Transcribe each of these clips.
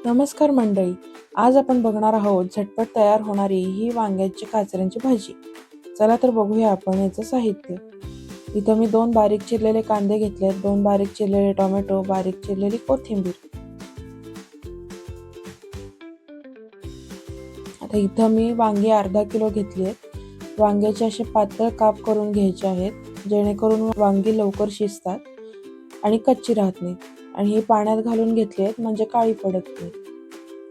नमस्कार मंडळी, आज आपण बघणार आहोत झटपट तयार होणारी ही वांग्याची काचऱ्यांची भाजी। चला तर बघूया आपण याचं साहित्य। इथं मी 2 बारीक चिरलेले कांदे घेतलेत, 2 बारीक चिरलेले टोमॅटो, बारीक चिरलेली कोथिंबीर। आता इथं मी वांगी अर्धा किलो घेतली आहेत। वांग्याचे असे पातळ काप करून घ्यायचे आहेत, जेणेकरून वांगी लवकर शिजतात आणि कच्ची राहत नाहीत। आणि ही पाण्यात घालून घेतली आहेत म्हणजे काळी पडत नाही।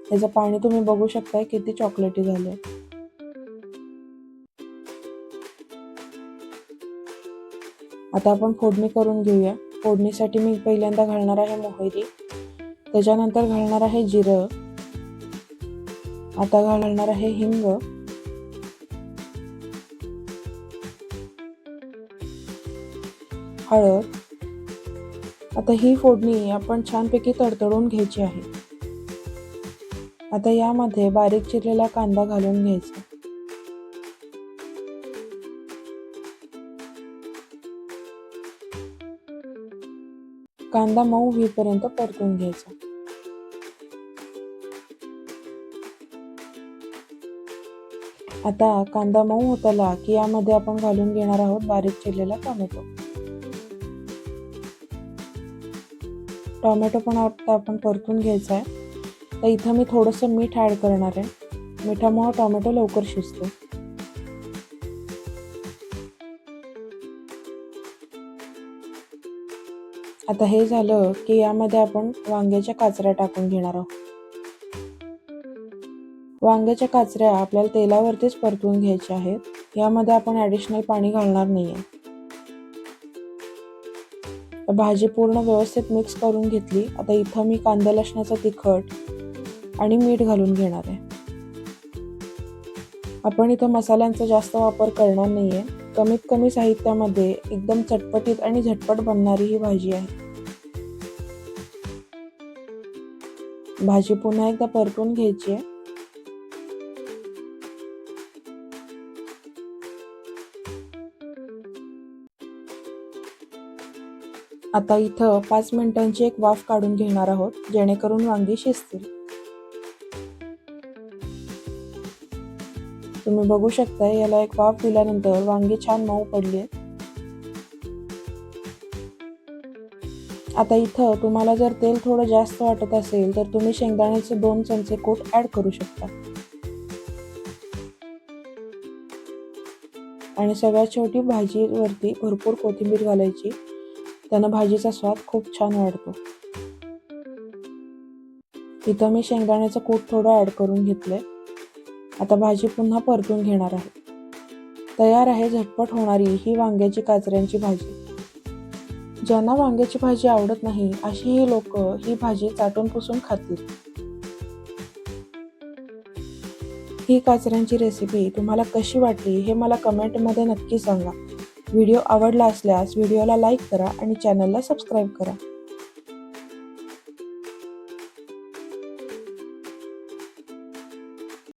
त्याचं पाणी तुम्ही बघू शकताय किती चॉकलेटी झालंय। आता आपण फोडणी करून घेऊया। फोडणीसाठी मी पहिल्यांदा घालणार आहे मोहरी, त्याच्यानंतर घालणार आहे जिरं, आता घालणार आहे हिंग, हळद। आता ही फोडणी आपण छानपैकी तडतडून घ्यायची आहे। आता यामध्ये बारीक चिरलेला कांदा घालून घ्यायचा। कांदा मऊ होईपर्यंत परतून घ्यायचा। आता कांदा मऊ होत आला की यामध्ये आपण घालून घेणार आहोत बारीक चिरलेला टोमॅटो। टोमॅटो पण आता आपण परतून घ्यायचा आहे। तर इथं मी थोडंसं मीठ ॲड करणार आहे, मिठामुळे टोमॅटो लवकर शिजतो। आता हे झालं की यामध्ये आपण वांग्याच्या काचऱ्या टाकून घेणार आहोत। वांग्याच्या काचऱ्या आपल्याला तेलावरतीच परतून घ्यायच्या आहेत, यामध्ये आपण ॲडिशनल पाणी घालणार नाहीये। भाजी पूर्ण व्यवस्थित मिक्स करून घेतली। आता इथं मी कांदा लसणाचं तिखट आणि मीठ घालून घेणार आहे। आपण इथं मसाल्यांचा जास्त वापर करणार नाहीये, कमीत कमी साहित्यामध्ये एकदम चटपटीत आणि झटपट बनणारी ही भाजी आहे। भाजी पुन्हा एकदा परतून घ्यायची आहे। आता इथं 5 मिनिटांची एक वाफ काढून घेणार आहोत, जेणेकरून वांगी शिजतील। तुम्ही बघू शकता याला एक वाफ दिल्यानंतर वांगी छान मऊ पडली आहेत। आता इथं तुम्हाला जर तेल थोडं जास्त वाटत असेल तर तुम्ही शेंगदाण्याचे 2 चमचे कूट ॲड करू शकता। आणि सगळ्यात शेवटी भाजीवरती भरपूर कोथिंबीर घालायची, त्यानं भाजीचा स्वाद खूप छान वाढतो। इथं मी शेंगदाण्याचं कूट थोडं ॲड करून घेतलंय। आता भाजी पुन्हा परतून घेणार आहे। तयार आहे झटपट होणारी ही वांग्याची काचऱ्यांची भाजी। ज्यांना वांग्याची भाजी आवडत नाही अशीही लोक ही भाजी चाटून पुसून खातील। ही काचऱ्यांची रेसिपी तुम्हाला कशी वाटली हे मला कमेंटमध्ये नक्की सांगा। व्हिडिओ आवडला असल्यास व्हिडिओला लाईक करा आणि चॅनलला सबस्क्राईब करा।